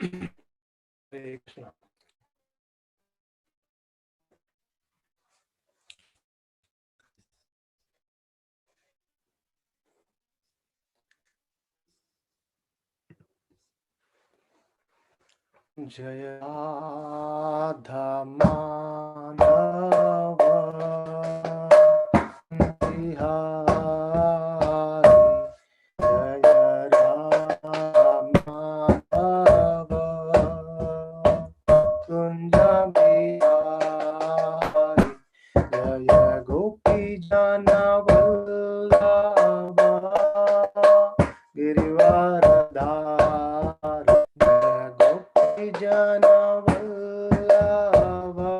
Hare Krishna. Jaya Radha Madhava Bihari Jaya Radha Madhava Kunja Bihari Jaya Gopi Jana Vallabha Girivaradhari Jaya Gopi Jana Vallabha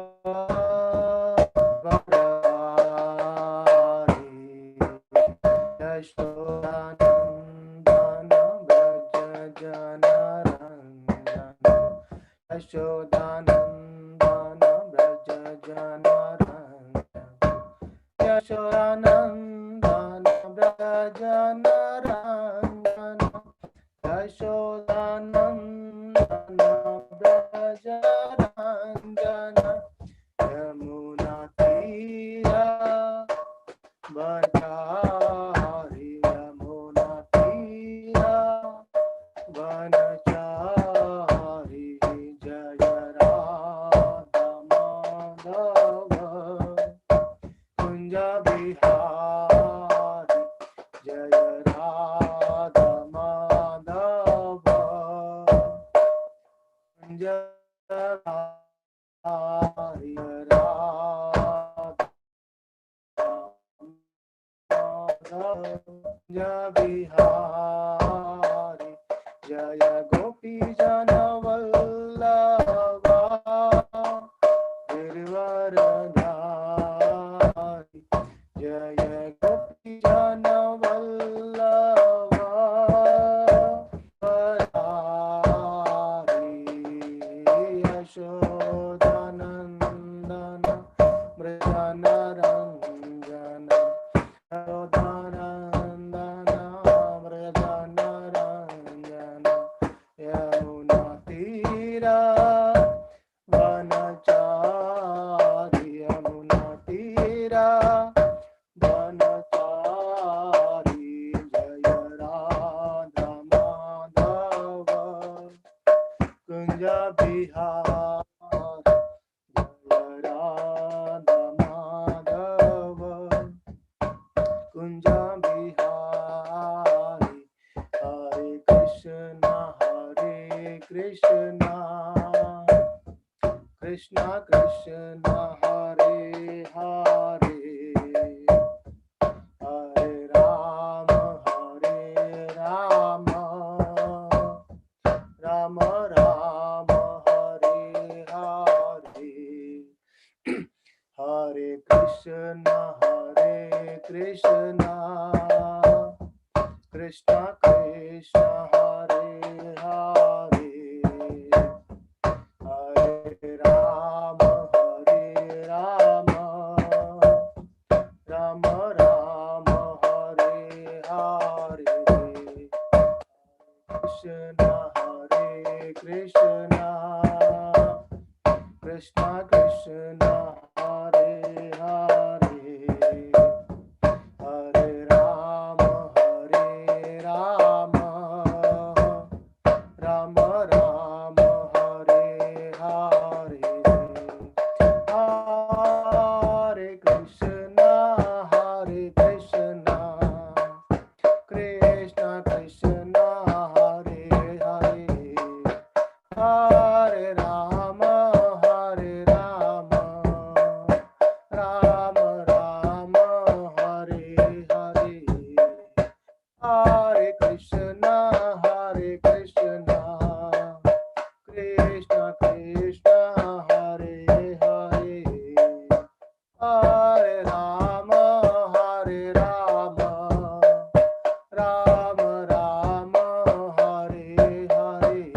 Yashodanandana Braja Janarandana Yashodanandana Braja Janarandana Yashodanandana Braja Janarandana Yashodanandana Braja Janarandana Yamunā Tira Vanachari Yamunā Tira Vanachari Jaya Radha Madhava Kunja Bihari Jaya Radha Madhava Kunja Bihari Jaya Bihari Jaya Gopi Jana Vallabha Girivaradhari Jaya Gopi Jana Vallabha Varari Yashodanandana Mrijanarandana Yashodanandana Mrijanarandana Yamunā Tira Vanachari Yamunā Tira Vanachari Jaya Radha Madhava Kunja Bihari Jaya Radha Madhava Kunja Bihari Hare Krishna Krishna Krishna Hare Hare Hare Rama Rama Rama Hare Hare Hare Krishna Krishna Krishna Hare Hare Hare Rama Rama Rama Hare Hare Krishna Krishna Krishna Hare Hare Hare Rama Rama Rama Hare Hare Hare Krishna Krishna Krishna Hare Hare Hare Rama Rama Rama Hare Hare Hare Krishna Krishna Krishna Hare Hare Hare Rama Rama Rama Hare Hare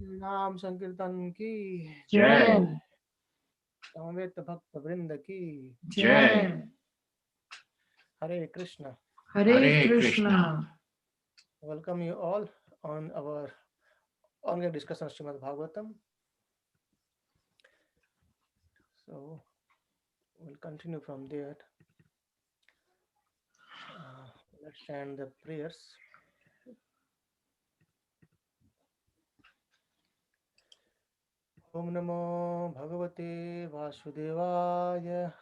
नाम संकीर्तन की जय, समवेत भक्त वृंद की जय, Hare Krishna. Hare Krishna. Welcome you all on our ongoing discussion of Srimad Bhagavatam. So we'll continue from there. Let's chant the prayers. Om Namo Bhagavate Vasudevaya.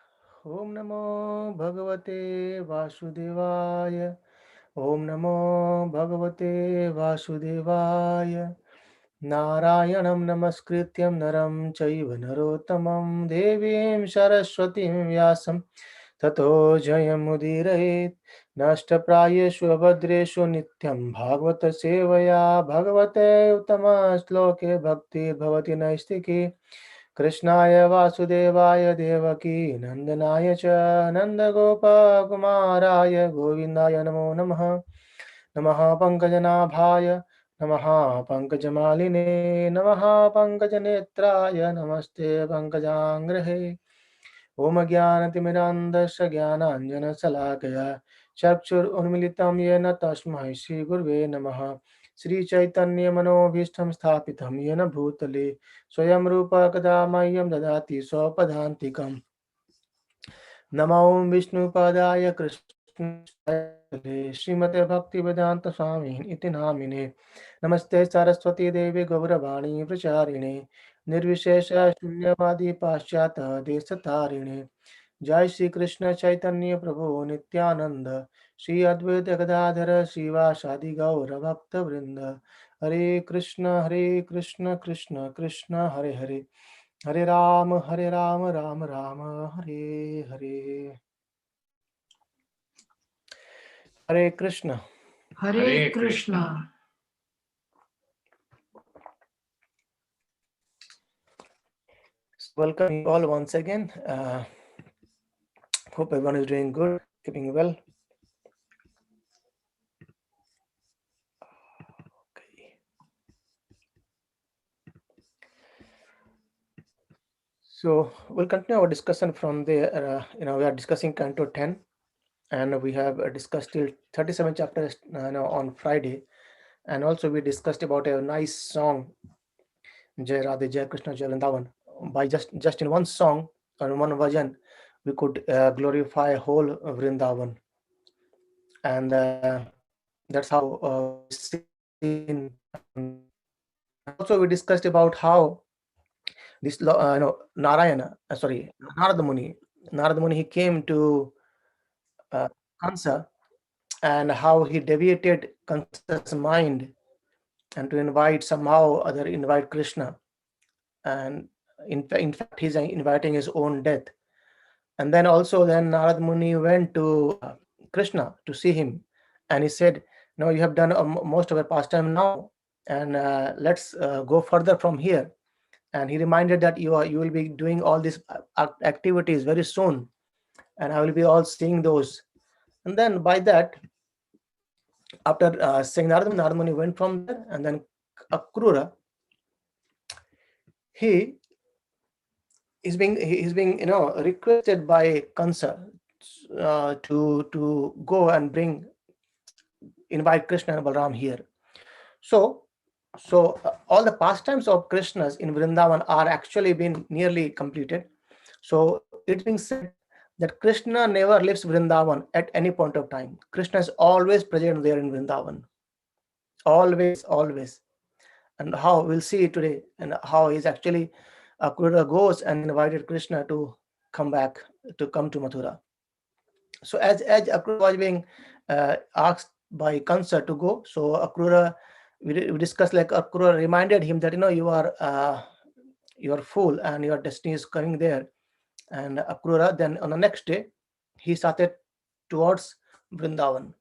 Om Namo Bhagavate Vasudevaya. Om Namo Bhagavate Vasudevaya. Narayanam namaskrityam naram chaiva narottamam devim saraswatim vyasam tato jayamudiraet nashtaprayeshu abhadreshu nityam bhagavata sevaya bhagavate uttama shloke bhakti bhavati naistiki Krishnaya Vasudevaya Devaki Nandanaya cha Nandagopa Kumaraya Govindaya Namo Namaha Namaha Pankajanaභaya Namaha Pankajamaline Namaha Pankajanetraya Namaste Pankajangrehe Om Jnanatimirandasya Jnananjana Salakaya Chakshur Unmilitam Yena Tasmai Shri Gurve Namaha Shri Chaitanya Manobhishtam Sthapitam Yena Bhutale Swayam Rupa Kadamayam Dadati Swapadantikam Namo Vishnu Padaya Krishna Srimate Bhakti Vedanta Swami Iti Namine Namaste Saraswati Devi Gauravani Pracharine Nirvishesha Shunyavadi Paschata Desatarine Jai Shri Krishna Chaitanya Prabhu Nityananda Shri Advaita Gadadhara Shiva Shadi Gaura Bhakta Vrinda Hare Krishna Krishna Krishna Hare Hare Hare Ram Ram Ram Hare Hare Hare Krishna. Hare Krishna. Welcome you all once again. Hope everyone is doing good, keeping well. Okay. So we'll continue our discussion from there. We are discussing Canto 10, and we have discussed till 37 chapters on Friday, and also we discussed about a nice song, Jai Radhe Jai Krishna Jai Vṛndāvana. By just in one song or one version, we could glorify whole Vrindavan, and that's how we seen. And also we discussed about how this Narayana, Narada Muni, he came to uh, Kamsa, and how he deviated Kamsa's mind and to invite somehow other invite Krishna, and in fact he's inviting his own death. And then also then Narad Muni went to Krishna to see him, and he said, "No, you have done most of your pastime now, and let's go further from here." And he reminded that you will be doing all these activities very soon, and I will be all seeing those. And then by that, after saying Narad Muni went from there, and then Akrūra, he he's being requested by Kamsa to go and invite Krishna and Balaram here. So all the pastimes of Krishna's in Vrindavan are actually been nearly completed. So it's being said that Krishna never leaves Vrindavan at any point of time. Krishna is always present there in Vrindavan, always. And how we'll see today, and how he's actually Akrūra goes and invited Krishna to come to Mathurā. So as Akrūra was being asked by Kamsa to go, so Akrūra, we discussed, like Akrūra reminded him that you are fool and your destiny is coming there. And Akrūra then on the next day he started towards Vrindavan.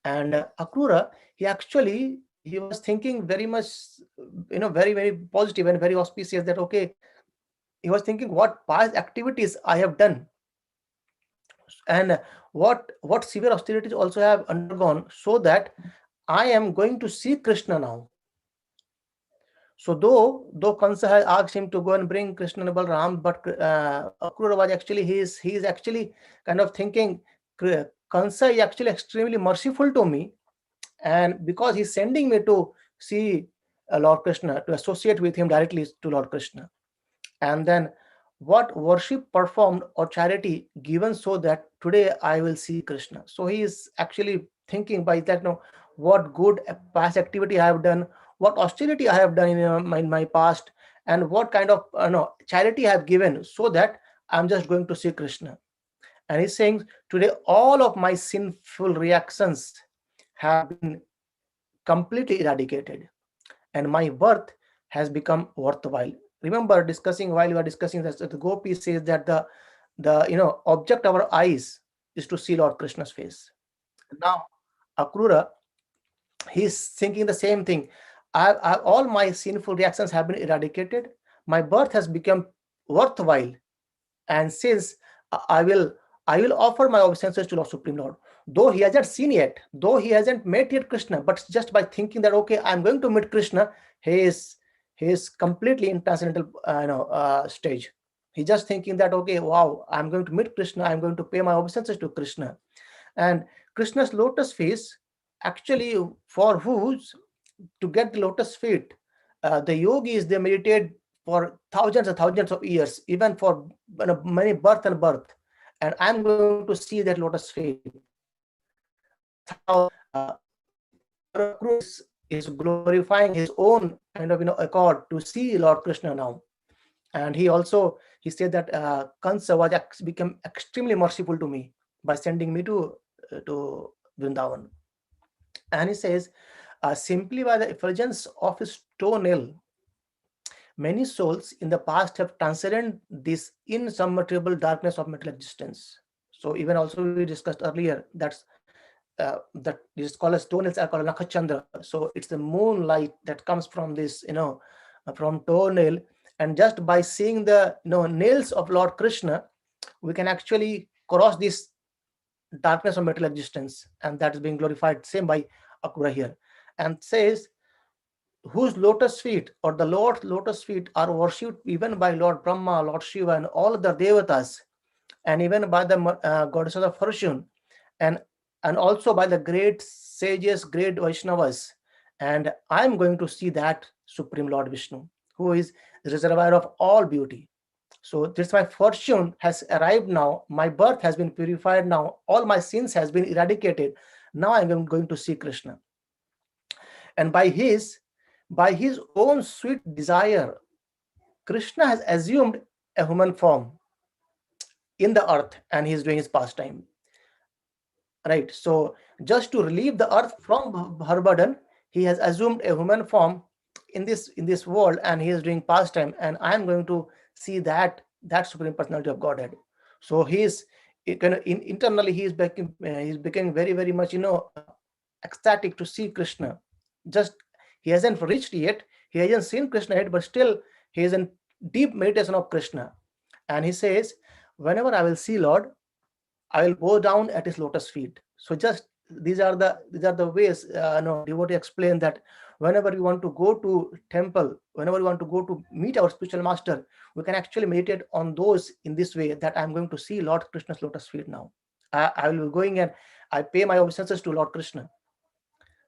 And Akrūra, he was thinking very much, very positive and very auspicious, that okay, he was thinking what past activities I have done, and what severe austerities also have undergone, so that I am going to see Krishna now. So though Kansa has asked him to go and bring Kṛṣṇa and Balarāma, but Akrūra was actually he's actually kind of thinking, Kansa is actually extremely merciful to me, and because he's sending me to see Lord Kṛṣṇa, to associate with him directly to Lord Kṛṣṇa. And then what worship performed or charity given so that today I will see Kṛṣṇa. So he is actually thinking by that, what good past activity I have done, what austerity I have done in my past, and what kind of charity I have given so that I'm just going to see Kṛṣṇa. And he's saying today all of my sinful reactions have been completely eradicated, and my birth has become worthwhile. Remember discussing while we were discussing that the gopis says that the object of our eyes is to see Lord Krishna's face. Now Akrūra, he's thinking the same thing. All my sinful reactions have been eradicated. My birth has become worthwhile, and since I will I will offer my obeisances to Lord Supreme Lord. Though he hasn't seen yet, though he hasn't met yet Krishna, but just by thinking that okay, I'm going to meet Krishna, he is completely in transcendental stage. He's just thinking that okay, wow, I'm going to meet Krishna, I'm going to pay my obeisances to Krishna. And Krishna's lotus face, actually, for whose to get the lotus feet, the yogis, they meditate for thousands and thousands of years, even for many birth and birth. And I'm going to see that lotus feet. That's how Lord is glorifying his own kind of accord to see Lord Krishna now. And he said that Kaṁsa was become extremely merciful to me by sending me to Vṛndāvana. And he says, simply by the effulgence of his toenail, many souls in the past have transcended this insurmountable darkness of material existence. So even also we discussed earlier that these scholars toenails are called nakachandra. So it's the moonlight that comes from this, from toenail. And just by seeing the nails of Lord Krishna, we can actually cross this darkness of material existence, and that is being glorified. Same by Akrūra here, and says whose lotus feet or the Lord's lotus feet are worshipped even by Lord Brahma, Lord Shiva, and all the devatas, and even by the goddesses of fortune, and also by the great sages, great Vaishnavas. And I'm going to see that Supreme Lord Viṣṇu, who is the reservoir of all beauty. So this my fortune has arrived now. My birth has been purified now. All my sins has been eradicated. Now I am going to see Krishna. And by his own sweet desire, Krishna has assumed a human form in the earth, and he is doing his pastime. Right. So just to relieve the earth from her burden, he has assumed a human form in this world, and he is doing pastime. And I am going to see that Supreme Personality of Godhead. So internally he's becoming very very much ecstatic to see Krishna. Just he hasn't reached yet, he hasn't seen Krishna yet, but still he is in deep meditation of Krishna. And he says, whenever I will see Lord, I will bow down at his lotus feet. So just these are the ways devotee explain that whenever we want to go to temple, whenever we want to go to meet our spiritual master, we can actually meditate on those in this way, that I'm going to see Lord Krishna's lotus feet now. I will be going and I pay my obeisances to Lord Krishna.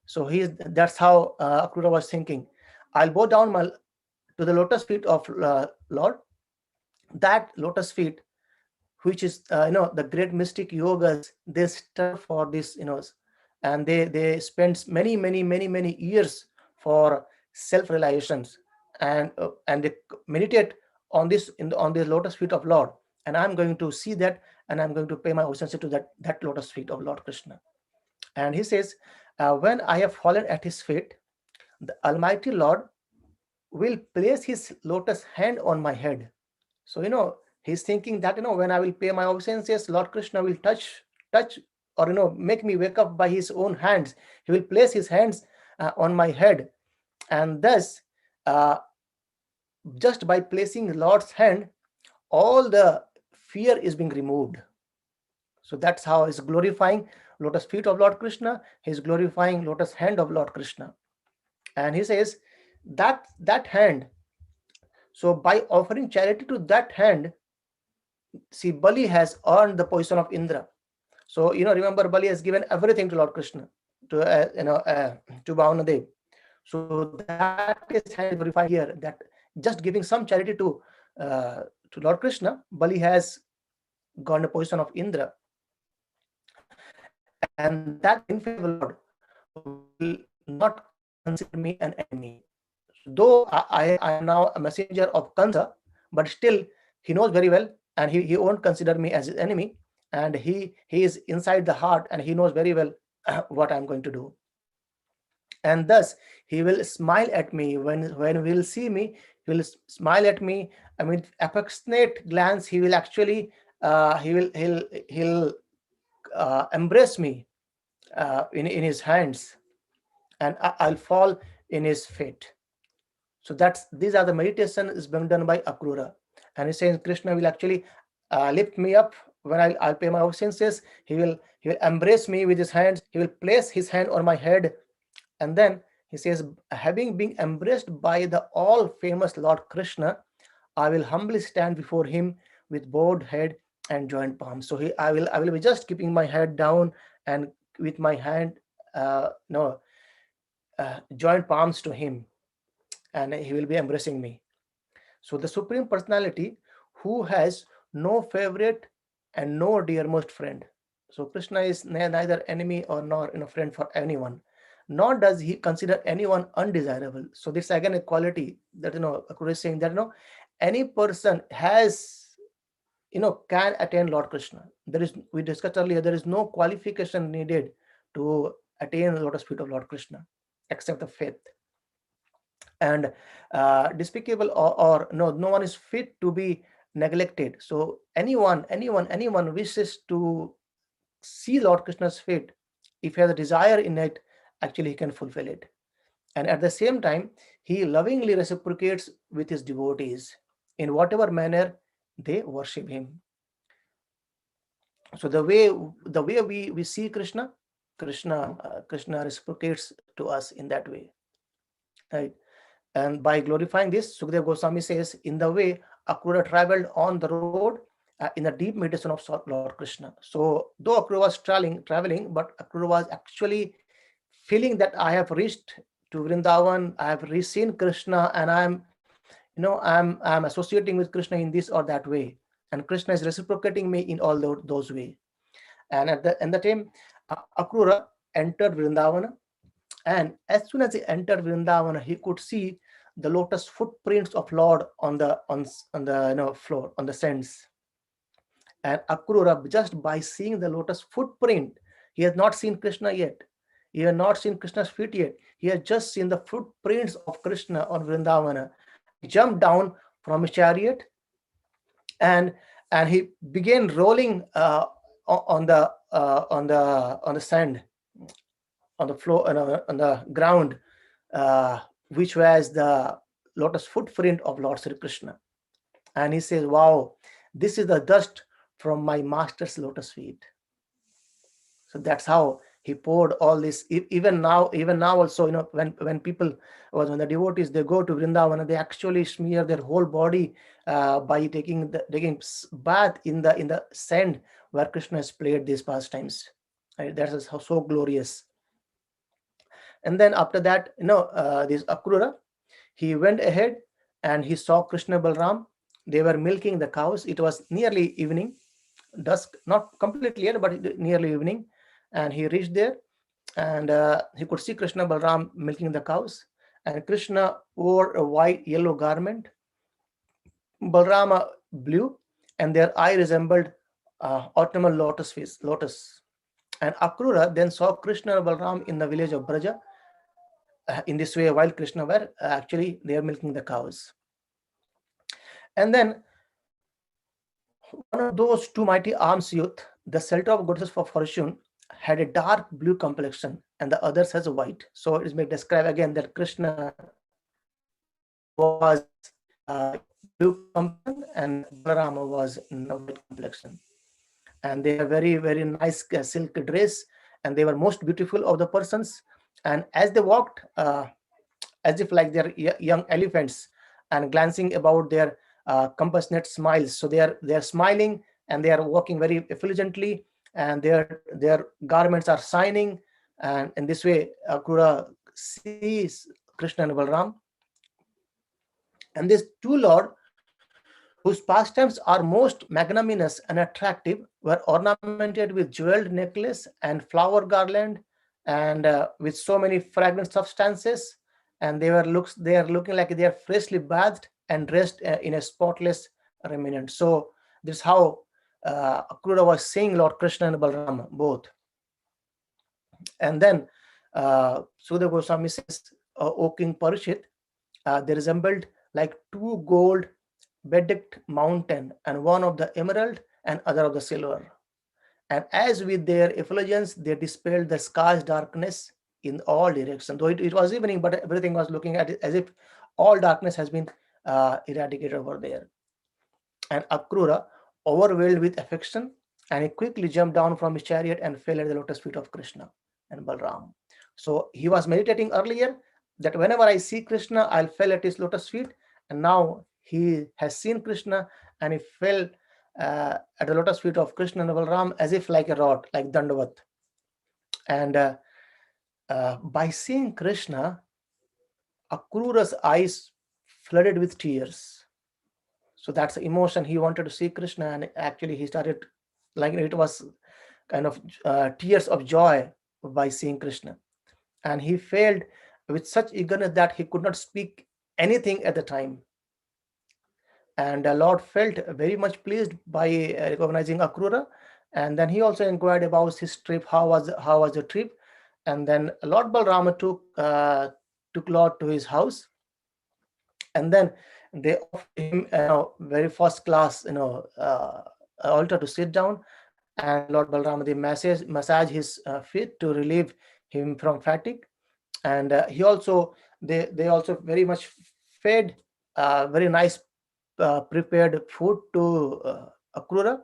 So that's how Akrūra was thinking. I'll bow down to the lotus feet of Lord. That lotus feet, which is the great mystic yogas, they study for this, and they spend many years for self-realizations, and they meditate on on the lotus feet of Lord. And I'm going to see that, and I'm going to pay my obeisance to that lotus feet of Lord Krishna. And he says, when I have fallen at his feet, the Almighty Lord will place his lotus hand on my head. So he's thinking that when I will pay my obeisances, Lord Krishna will touch or make me wake up by his own hands. He will place his hands on my head, and thus uh, just by placing Lord's hand, all the fear is being removed. So that's how he's glorifying lotus feet of Lord Krishna. He's glorifying lotus hand of Lord Krishna. And he says that hand. So by offering charity to that hand, see, Bali has earned the position of Indra. So remember, Bali has given everything to Lord Krishna, to to Bhavanadev. So that is hand is glorified here. That just giving some charity to Lord Krishna, Bali has gone a position of Indra, and that infallible Lord will not consider me an enemy. Though I am now a messenger of Kaṁsa, but still he knows very well, and he won't consider me as his enemy, and he is inside the heart, and he knows very well what I'm going to do. And thus he will smile at me when he will see me. He will smile at me. I mean, affectionate glance. He will actually he'll embrace me in his hands, and I'll fall in his feet. So these are the meditation is being done by Akrūra, and he's saying Krishna will actually lift me up when I'll pay my obeisances. He will embrace me with his hands. He will place his hand on my head, and then he says, having been embraced by the all famous Lord Krishna, I will humbly stand before him with bowed head and joint palms. So I will be just keeping my head down and with my hand no joint palms to him, and he will be embracing me. So the Supreme Personality, who has no favorite and no dearmost friend. So Krishna is neither enemy or nor friend for anyone, nor does he consider anyone undesirable. So this again a quality that Akrūra is saying that any person has can attain Lord Krishna. There is, we discussed earlier, there is no qualification needed to attain the lotus feet of Lord Krishna except the faith. And despicable or no one is fit to be neglected. So anyone wishes to see Lord Krishna's feet, if he has a desire in it, actually he can fulfill it. And at the same time, he lovingly reciprocates with his devotees in whatever manner they worship him. So the way we see Krishna reciprocates to us in that way, right? And by glorifying this, Sukadeva Goswami says, in the way Akrūra traveled on the road in the deep meditation of Lord Krishna. So though Akrūra was traveling, but Akrūra was actually feeling that I have reached to Vṛndāvana, I have seen Krishna, and I'm associating with Krishna in this or that way, and Krishna is reciprocating me in all those ways. And at the time, Akrūra entered Vṛndāvana, and as soon as he entered Vṛndāvana, he could see the lotus footprints of Lord on the floor, on the sands. And Akrūra, just by seeing the lotus footprint, he has not seen Krishna yet. He has not seen Krishna's feet yet. He has just seen the footprints of Krishna on Vṛndāvana. He jumped down from his chariot, and he began rolling on the sand, on the floor, on the ground, which was the lotus footprint of Lord Sri Krishna. And he says, wow, this is the dust from my master's lotus feet. So that's how he poured all this. Even now also, when people, when the devotees, they go to Vṛndāvana, they actually smear their whole body by taking bath in the sand where Krishna has played these pastimes. Right? That is how so glorious. And then after that, this Akrūra, he went ahead and he saw Kṛṣṇa and Balarāma. They were milking the cows. It was nearly evening, dusk, not completely yet, but nearly evening. And he reached there, and he could see Kṛṣṇa and Balarāma milking the cows. And Krishna wore a white yellow garment, Balarāma blue, and their eye resembled autumnal lotus. And Akrūra then saw Kṛṣṇa and Balarāma in the village of Braja. In this way, while Krishna were actually they are milking the cows. And then one of those two mighty arms youth, the shelter of goddess for fortune, had a dark blue complexion, and the others has a white. So it is made describe again that Krishna was blue complexion and Balarāma was in a white complexion. And they have very, very nice silk dress, and they were most beautiful of the persons. And as they walked, as if like they're young elephants, and glancing about their compassionate smiles. So they are smiling, and they are walking very effulgently, and their garments are shining. And in this way, Akrūra sees Krishna and Balaram. And these two Lord, whose pastimes are most magnanimous and attractive, were ornamented with jeweled necklace and flower garland, and with so many fragrant substances. And they are looking like they are freshly bathed and dressed in a spotless raiment. So this is how Akrūra was seeing Lord Krishna and Balaram both. And then Sukadeva Goswami says, O King Parishit, they resembled like two gold bedecked mountain, and one of the emerald and other of the silver. And as with their effulgence, they dispelled the sky's darkness in all directions. Though it was evening, but everything was looking at it as if all darkness has been eradicated over there. And Akrūra, overwhelmed with affection, and he quickly jumped down from his chariot and fell at the lotus feet of Krishna and Balaram. So he was meditating earlier that whenever I see Krishna, I'll fall at his lotus feet. And now he has seen Krishna, and he fell at the lotus feet of Krishna and Balaram as if like a rod, like Dandavat. And by seeing Krishna, Akrūra's eyes flooded with tears. So that's the emotion. He wanted to see Krishna, and actually he started, like, it was kind of tears of joy by seeing Krishna. And he failed with such eagerness that he could not speak anything at the time. And the Lord felt very much pleased by recognizing Akrūra. And then he also inquired about his trip. How was the trip? And then Lord Balarāma took Lord to his house, and then they offered him very first class altar to sit down. And Lord Balarāma, they massage his feet to relieve him from fatigue. And they also very much fed very nice prepared food to Akrūra.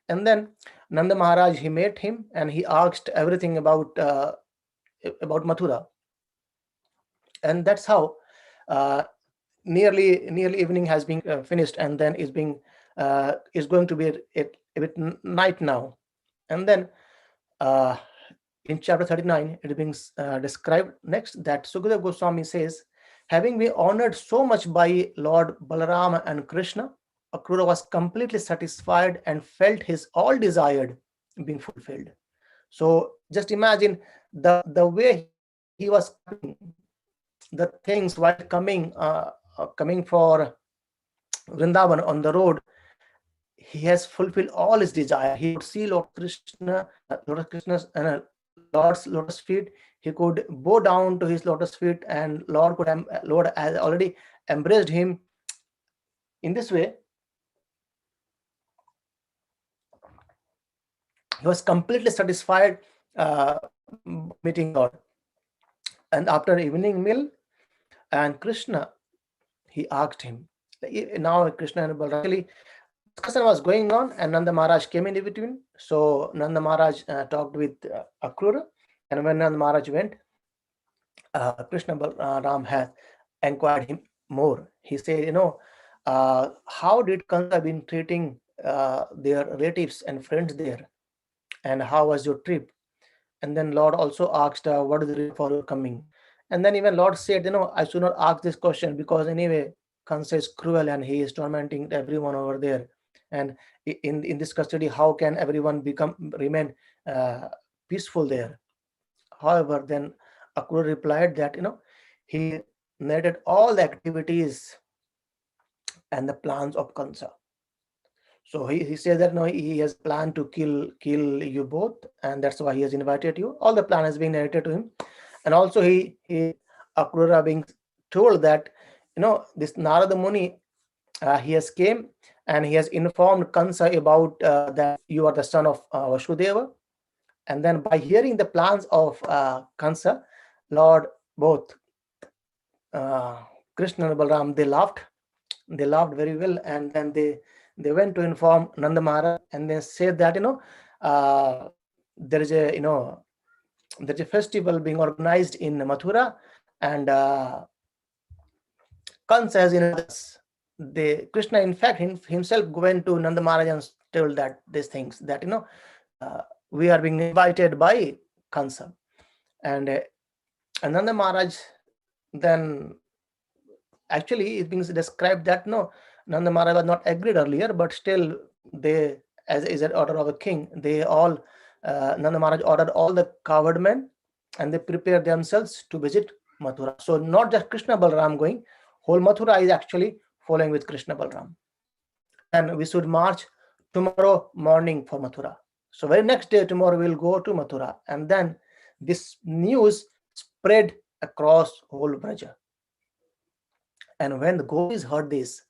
And then Nanda Maharaj, he met him, and he asked everything about Mathurā. And that's how nearly evening has been finished, and then is going to be a bit night now. And then in chapter 39, it is being described next that Sukadeva Goswami says, having been honored so much by Lord Balarāma and Krishna, Akrūra was completely satisfied and felt his all desired being fulfilled. So just imagine the way he was clapping the things while coming for Vṛndāvana on the road. He has fulfilled all his desire. He could see Lord Krishna's and Lord's lotus feet. He could bow down to his lotus feet, and Lord has already embraced him. In this way, he was completely satisfied meeting Lord. And after evening meal, and Krishna, he asked him. Now Krishna and Balaram, discussion was going on, and Nanda Maharaj came in between. So Nanda Maharaj talked with Akrūra, and when Nanda Maharaj went, Krishna Balaram has inquired him more. He said, how did Kaṁsa been treating their relatives and friends there, and how was your trip? And then Lord also asked, what is the reason for your coming? And then even Lord said, I should not ask this question, because anyway Kaṁsa is cruel and he is tormenting everyone over there. And in this custody, how can everyone remain peaceful there? However, then Akrūra replied that he narrated all the activities and the plans of Kaṁsa. So he said that he has planned to kill you both, and that's why he has invited you. All the plan has been narrated to him. And also Akrūra being told that this Narada Muni, he has came and he has informed Kaṁsa about that you are the son of Vasudeva. And then by hearing the plans of Kaṁsa, Lord, both Krishna and Balaram, they laughed very well. And then they went to inform Nanda Maharaj, and they said that there is a festival being organized in Mathurā, and Kaṁsa has invaded us. Krishna, in fact, himself went to Nanda Maharaj and told that these things, that uh, we are being invited by Kaṁsa. And Nanda Maharaj then, actually it being described that no, Nanda Maharaj was not agreed earlier, but still they, as is an order of a king, they all, Nanda Maharaj ordered all the cowherd men, and they prepared themselves to visit Mathura. So not just Kṛṣṇa Balaram going, whole Mathura is actually following with Kṛṣṇa Balaram. And we should march tomorrow morning for Mathura. So very next day, tomorrow, we'll go to Mathura. And then this news spread across whole Braja. And when the gopis heard this,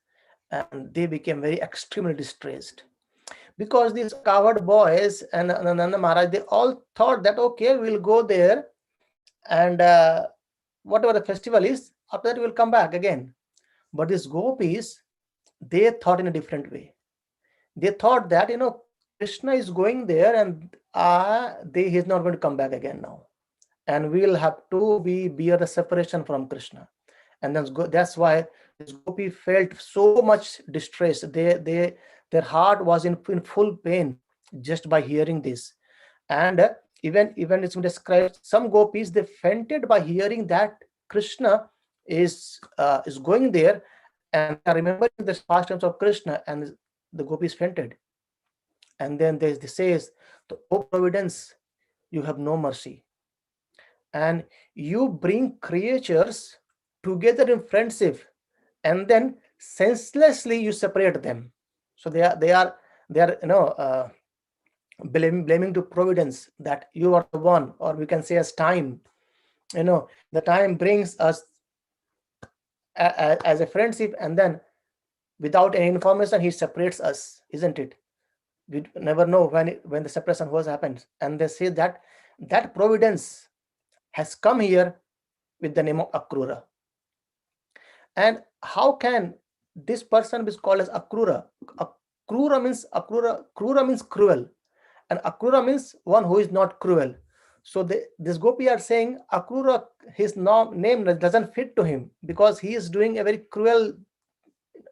and they became very extremely distressed, because these cowherd boys and Nanda Maharaj, they all thought that okay, we'll go there, and whatever the festival is, after that we'll come back again. But these gopis, they thought in a different way. They thought that Krishna is going there, and he's not going to come back again now, and we'll have to bear the separation from Krishna. And that's why this gopi felt so much distress. Their heart was in full pain just by hearing this. And even it's been described, some gopis, they fainted by hearing that Krishna is going there, and they are remembering the past times of Krishna, and the gopis fainted. And then they says, "O Providence, you have no mercy, and you bring creatures together in friendship, and then senselessly you separate them." So they are blaming to Providence, that you are the one, or we can say as time. The time brings us as a friendship, and then without any information he separates us, isn't it? We never know when the separation was happens. And they say that Providence has come here with the name of Akrūra. And how can this person be called as Akrūra? Akrūra means cruel, and Akrūra means one who is not cruel. So this gopi are saying Akrūra, his name doesn't fit to him, because he is doing a very cruel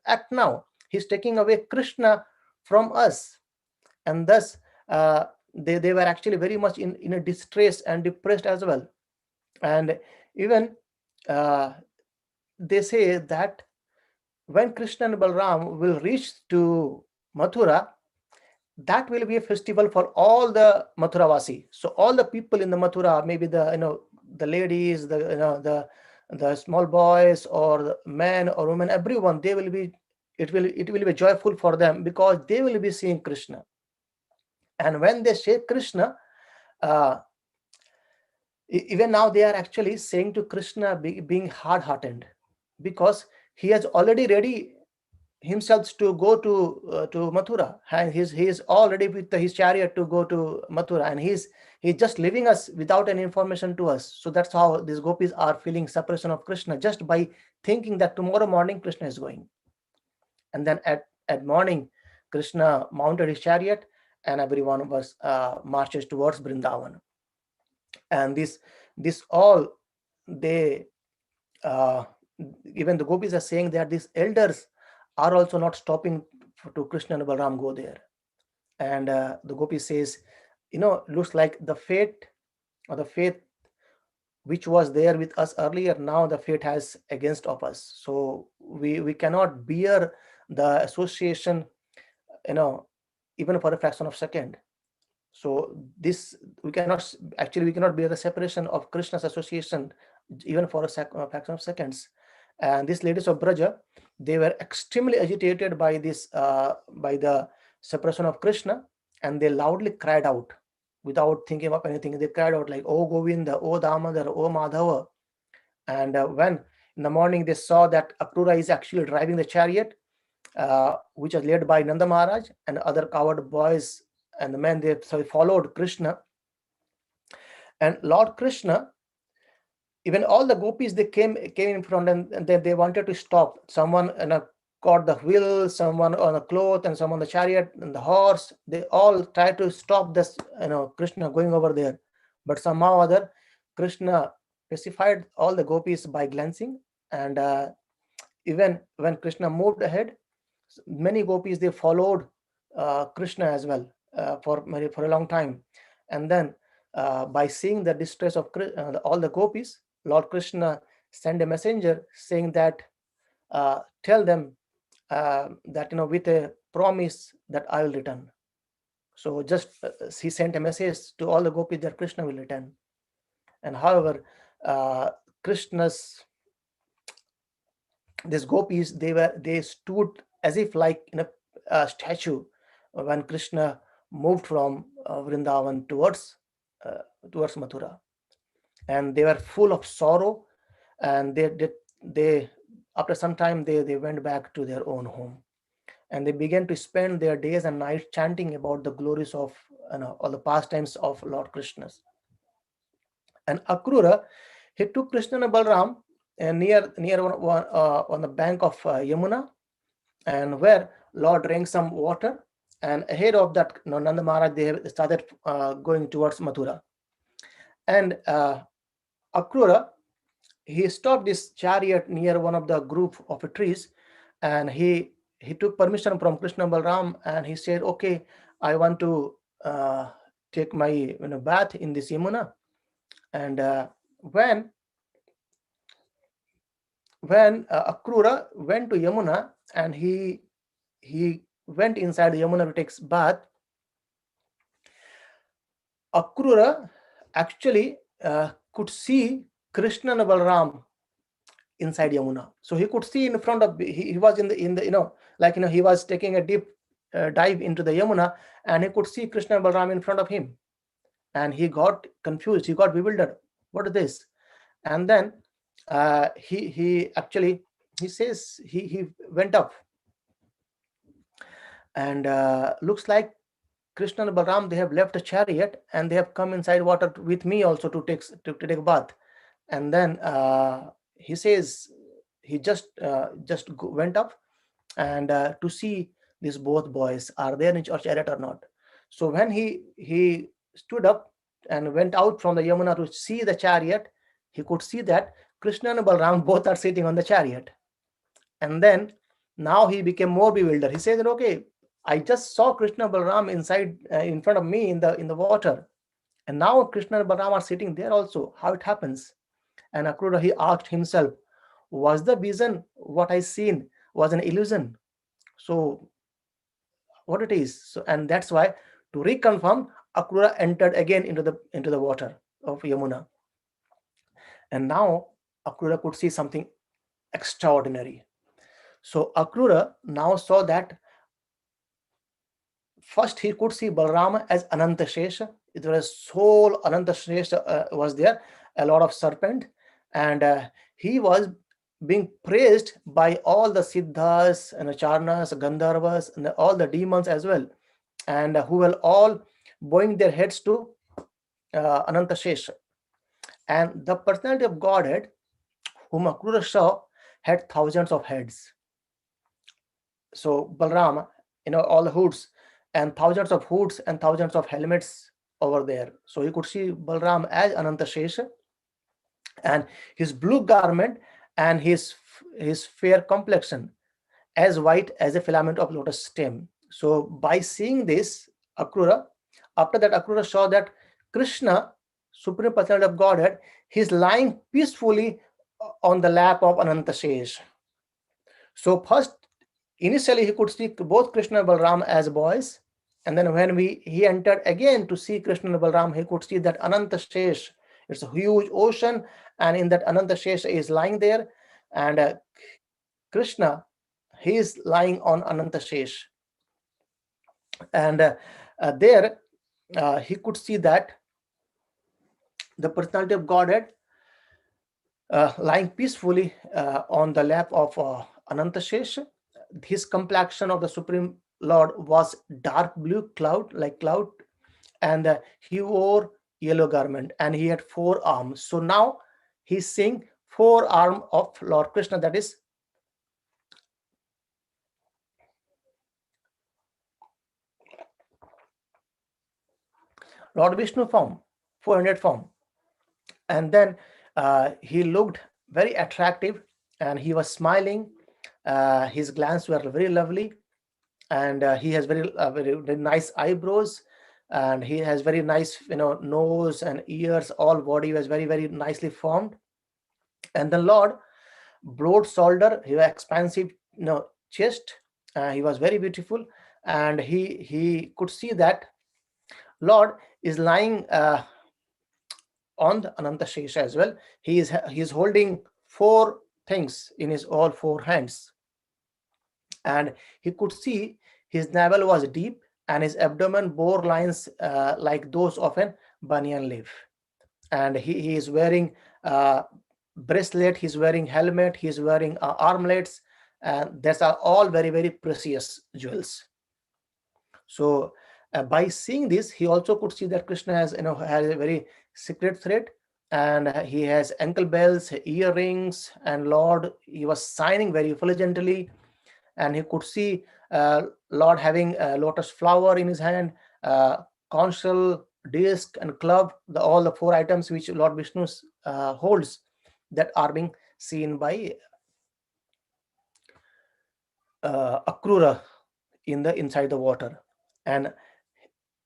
act now. He's taking away Krishna from us. And thus they were actually very much in a distress and depressed as well. And even they say that when Krishna and Balaram will reach to Mathura, that will be a festival for all the Mathuravasi. So all the people in the Mathura, maybe the ladies, the small boys, or the men or women, everyone, it will be joyful for them, because they will be seeing Krishna. And when they say Krishna, even now they are actually saying to Krishna, being hard-hearted, because he has already ready himself to go to Mathura, and he is already with his chariot to go to Mathura, and he's just leaving us without any information to us. So that's how these gopis are feeling separation of Krishna, just by thinking that tomorrow morning Krishna is going. And then at morning, Krishna mounted his chariot, and everyone was marches towards Vṛndāvana. And this all, they even the gopis are saying that these elders are also not stopping to Krishna and Balaram go there. And the gopi says, looks like the fate, or the faith which was there with us earlier, now the fate has against of us. So we cannot bear the association, even for a fraction of a second. So this, we cannot bear the separation of Krishna's association even for a fraction of seconds. And these ladies of Braja, they were extremely agitated by this, by the separation of Krishna, and they loudly cried out without thinking of anything. They cried out like, "Oh Govinda, oh Damodar, oh Madhava." And when in the morning they saw that Akrūra is actually driving the chariot, which was led by Nanda Maharaj and other cowherd boys and the men, they followed Krishna. And Lord Krishna, even all the gopis, they came in front, and then they wanted to stop. Someone caught the wheel, someone on a cloth, and someone on the chariot and the horse. They all tried to stop this, Krishna going over there. But somehow or other, Krishna pacified all the gopis by glancing, and even when Krishna moved ahead, many gopis, they followed Krishna as well for a long time. And then by seeing the distress of all the gopis, Lord Krishna sent a messenger saying that tell them that, with a promise that I will return. So just he sent a message to all the gopis that Krishna will return. And however, uh, Krishna's these gopis, they stood as if like in a statue when Krishna moved from Vṛndāvana towards Mathurā, and they were full of sorrow, and they after some time they went back to their own home, and they began to spend their days and nights chanting about the glories of all the pastimes of Lord Krishna's. And Akrūra, he took Kṛṣṇa and Balarāma near on the bank of Yamunā, and where Lord drank some water, and ahead of that, Nanda Maharaj, they started going towards Mathurā. And Akrūra, he stopped his chariot near one of the group of trees, and he took permission from Kṛṣṇa and Balarāma, and he said, okay, I want to take my bath in this Yamunā. And when Akrūra went to Yamunā, and he went inside Yamunā to take bath, Akrūra actually could see Kṛṣṇa and Balarāma inside Yamunā. So he could see in front of, he was in the he was taking a deep dive into the Yamunā, and he could see Kṛṣṇa and Balarāma in front of him, and he got confused, he got bewildered. What is this? And then he says he went up, and looks like Kṛṣṇa and Balarāma, they have left the chariot and they have come inside water with me also to take a bath. And then he says he just went up and to see these both boys, are they in chariot or not. So when he stood up and went out from the Yamunā to see the chariot, he could see that Kṛṣṇa and Balarāma both are sitting on the chariot. And then now he became more bewildered. He said that, okay, I just saw Kṛṣṇa and Balarāma inside in front of me in the water, and now Kṛṣṇa and Balarāma are sitting there also. How it happens? And Akrūra, he asked himself, was the vision what I seen was an illusion? So what it is? So, and that's why, to reconfirm, Akrūra entered again into the water of Yamunā. And now Akrūra could see something extraordinary. So Akrūra now saw that first he could see Balarāma as Ananta Shesha. It was a soul Ananta Shesha was there, a lot of serpent, and he was being praised by all the Siddhas and Acharnas, Gandharvas, and all the demons as well, and who were all bowing their heads to Ananta Shesha. And the personality of Godhead, whom Akrūra saw, had thousands of heads. So Balarāma, all the hoods, and thousands of hoods and thousands of helmets over there. So he could see Balarāma as Ananta Shesha, and his blue garment and his fair complexion as white as a filament of lotus stem. So by seeing this, Akrūra, after that, Akrūra saw that Kṛṣṇa, Supreme Personality of Godhead, he's lying peacefully on the lap of Ananta Shesha. So first, initially he could see both Kṛṣṇa and Balarāma as boys, and then when he entered again to see Kṛṣṇa and Balarāma, he could see that Ananta Shesha, it's a huge ocean, and in that Ananta Shesha is lying there, and Kṛṣṇa, he is lying on Ananta Shesha. And there he could see that the personality of Godhead lying peacefully on the lap of Ananta Shesha. His complexion of the Supreme Lord was dark blue cloud, and he wore yellow garment, and he had 4 arms. So now he's seeing 4 arms of Lord Krishna, that is Lord Viṣṇu form, 400 form. And then he looked very attractive, and he was smiling, His glands were very lovely, and he has very nice eyebrows, and he has very nice nose and ears. All body was very nicely formed. And the Lord, broad shoulder, he was expansive chest. He was very beautiful, and he could see that Lord is lying on the Ananta Shesha as well. He is holding four things in his all four hands, and he could see his navel was deep, and his abdomen bore lines like those of an banyan leaf. And he is wearing bracelet, he's wearing helmet, he's wearing armlets, and these are all very precious jewels. So by seeing this, he also could see that Krishna has a very secret thread, and he has ankle bells, earrings, and Lord, he was shining very effulgently. And he could see Lord having a lotus flower in his hand, conchal, disc, and club, all the four items which Lord Viṣṇu holds, that are being seen by Akrūra inside the water. And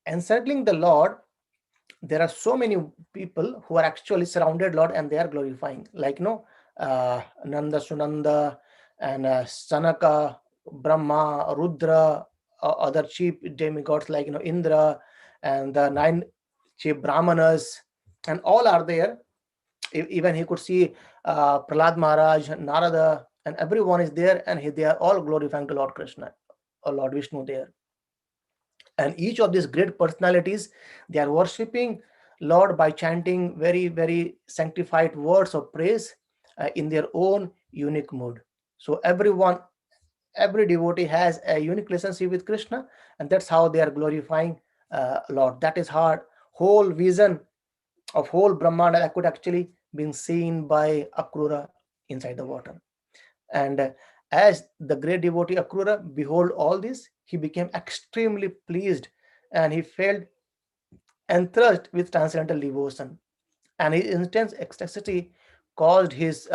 encircling the Lord, there are so many people who are actually surrounded Lord, and they are glorifying, like Nanda, Sunanda, and Sanaka, Brahma, Rudra, other chief demigods like Indra, and the 9 chief Brahmanas, and all are there. Even he could see Prahlad Maharaj, Narada, and everyone is there, and they are all glorifying to Lord Krishna or Lord Viṣṇu there. And each of these great personalities, they are worshipping Lord by chanting very sanctified words of praise in their own unique mood. So every devotee has a unique relationship with Krishna, and that's how they are glorifying Lord. That is how whole vision of whole Brahmanda that could actually be seen by Akrūra inside the water. And as the great devotee Akrūra behold all this, he became extremely pleased, and he felt enthralled with transcendental devotion. And his intense ecstasy caused his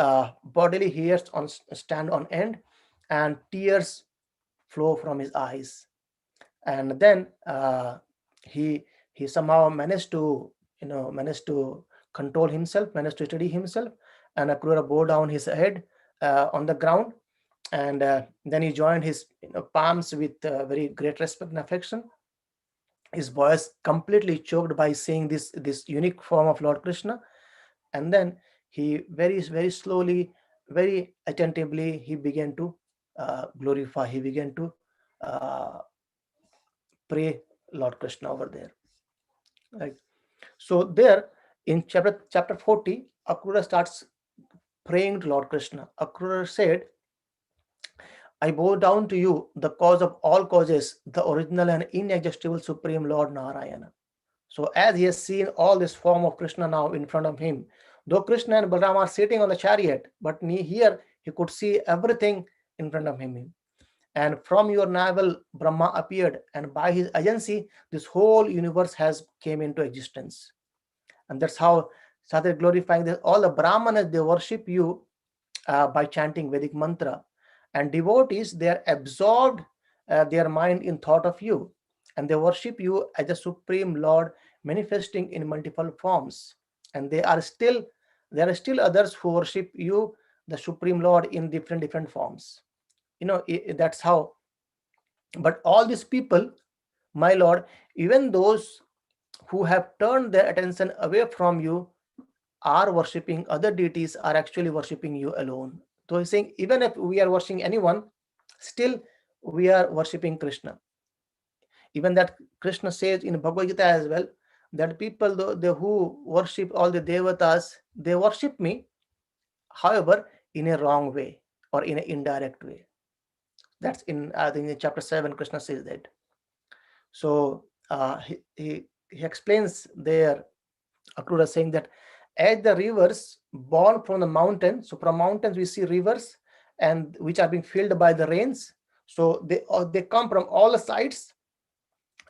bodily hairs on stand on end, and tears flow from his eyes. And then he somehow managed to control himself, managed to steady himself, and Akrūra bowed down his head on the ground, and then he joined his palms with very great respect and affection. His voice completely choked by seeing this unique form of Lord Krishna. And then he very slowly, very attentively, he began to glorify, he began to uh, pray Lord Krishna over there, right? So there in chapter 40, Akrūra starts praying to Lord Krishna. Akrūra said, I bow down to you, the cause of all causes, the original and inexhaustible Supreme Lord Narayana. So as he has seen all this form of Krishna now in front of him, though Krishna and Balarāma are sitting on the chariot, but here he could see everything in front of him. And from your navel Brahma appeared, and by his agency this whole universe has came into existence. And that's how started glorifying this. All the Brahmanas, they worship you by chanting Vedic mantra, and devotees, they are absorbed their mind in thought of you, and they worship you as the Supreme Lord, manifesting in multiple forms. And there are still others who worship you, the Supreme Lord, in different forms. That's how. But all these people, my Lord, even those who have turned their attention away from you, are worshipping other deities, are actually worshipping you alone. So he's saying, even if we are worshiping anyone, still we are worshipping Krishna. Even that Krishna says in Bhagavad Gita as well, that people who worship all the devatas, they worship me, however, in a wrong way or in an indirect way. That's in, I think, in chapter 7, Krishna says that. So he explains there, Akrūra, saying that as the rivers born from the mountain, so from mountains we see rivers, and which are being filled by the rains. So they come from all the sides,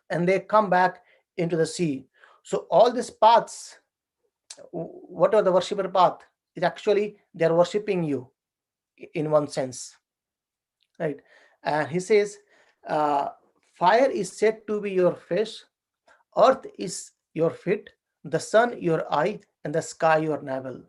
and they come back into the sea. So all these paths, whatever the worshipper path, is actually they are worshipping you in one sense. right? And he says, uh, fire is said to be your face, earth is your feet, the sun your eye, and the sky your navel.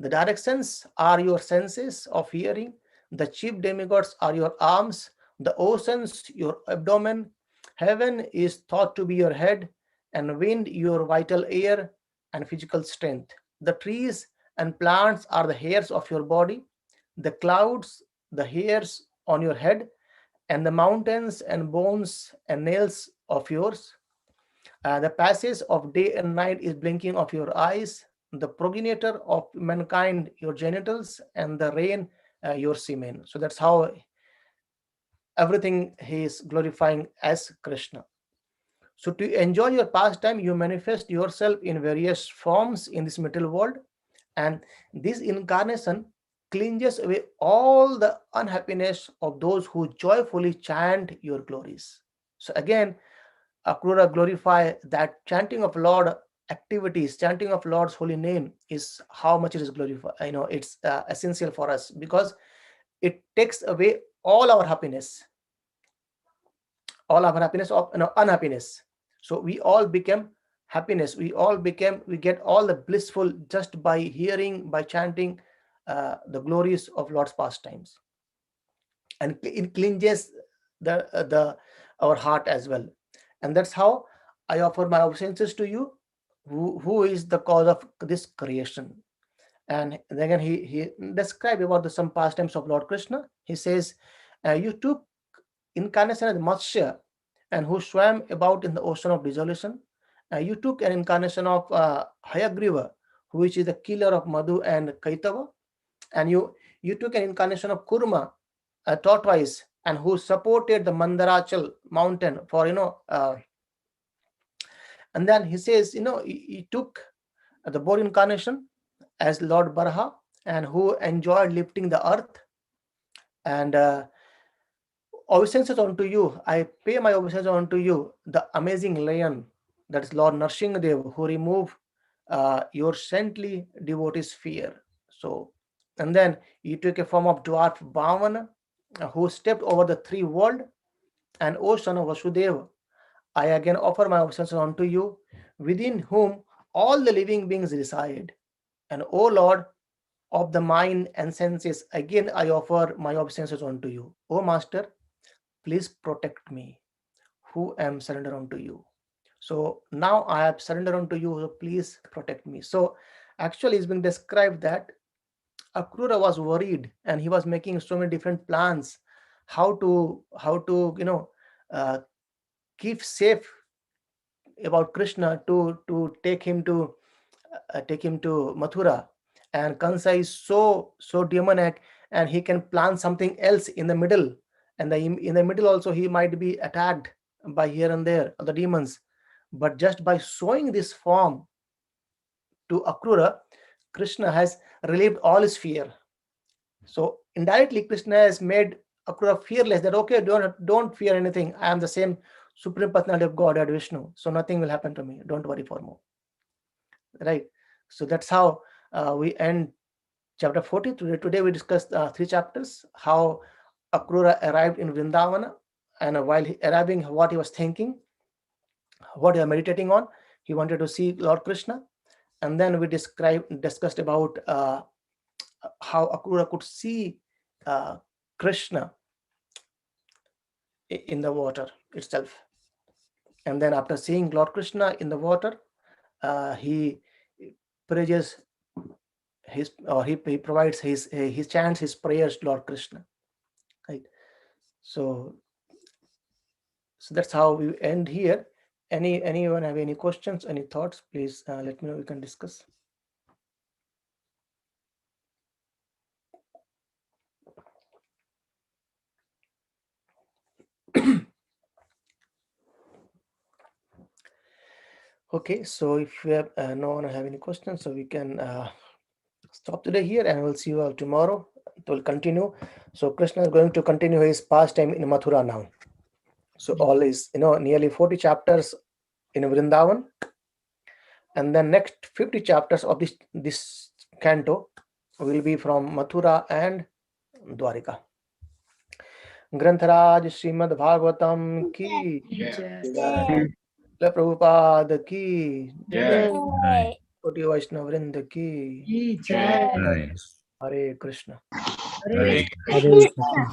The directions are your senses of hearing, the chief demigods are your arms, the oceans your abdomen, heaven is thought to be your head, and wind your vital air and physical strength. The trees and plants are the hairs of your body, the clouds, the hairs on your head, and the mountains and bones and nails of yours. The passage of day and night is blinking of your eyes, the progenitor of mankind, your genitals, and the rain, your semen. So that's how everything he is glorifying as Krishna. So to enjoy your pastime, you manifest yourself in various forms in this material world, and this incarnation cleanses away all the unhappiness of those who joyfully chant your glories. So again, Akrūra glorify that chanting of Lord activities, chanting of Lord's holy name is how much it is glorified. It's essential for us because it takes away all our happiness, of unhappiness. So we all become happiness. We get all the blissful just by hearing, by chanting the glories of Lord's pastimes, and it cleanses the our heart as well. And that's how I offer my obeisances to you, who is the cause of this creation. And again, he described about some pastimes of Lord Krishna. He says, you took incarnation as Matsya, and who swam about in the ocean of dissolution. You took an incarnation of Hayagriva, which is the killer of Madhu and Kaitava. And you took an incarnation of Kurma, a tortoise, and who supported the Mandarachal mountain for and then he says, he took the boar incarnation as Lord Baraha, and who enjoyed lifting the earth. And obeisances unto you, I pay my obeisances unto you, the amazing lion, that is Lord Nrsimhadev, who remove your saintly devotees' fear. So, and then you took a form of dwarf Vṛndāvana, who stepped over the three world, and O son of Vasudeva, I again offer my obeisances unto you, within whom all the living beings reside. And O Lord of the mind and senses, again I offer my obeisances unto you. O Master, please protect me, who am surrendered unto you. So now I have surrendered unto you, so please protect me. So actually it's been described that Akrūra was worried, and he was making so many different plans how to uh, keep safe about Krishna, to take him to Mathurā. And Kaṁsa is so demoniac, and he can plan something else in the middle, and in the middle also he might be attacked by here and there the demons. But just by showing this form to Akrūra, Krishna has relieved all his fear. So indirectly Krishna has made Akrūra fearless, that okay, don't fear anything. I am the same Supreme Personality of Godhead, Viṣṇu, so nothing will happen to me. Don't worry for more. Right? So that's how we end chapter 40. Today we discussed 3 chapters, how Akrūra arrived in Vṛndāvana, and while arriving, what he was thinking, what he was meditating on. He wanted to see Lord Krishna. And then we discussed about how Akrūra could see Krishna in the water itself. And then after seeing Lord Krishna in the water, he praises he provides he chants his prayers to Lord Krishna. Right. So that's how we end here. Anyone have any questions, any thoughts? Please let me know. We can discuss. Okay, so if we have no one have any questions, so we can stop today here, and we'll see you all tomorrow. It will continue. So Krishna is going to continue his pastime in Mathurā now. So all is nearly 40 chapters in Vṛndāvana, and then next 50 chapters of this canto will be from Mathurā and Dwarika. ग्रंथराज Shrimad Bhagavatam की, जय प्रभुपाद की, जय कोटि वैष्णव वृंद की। जय हरे कृष्ण। हरे Hare Krishna.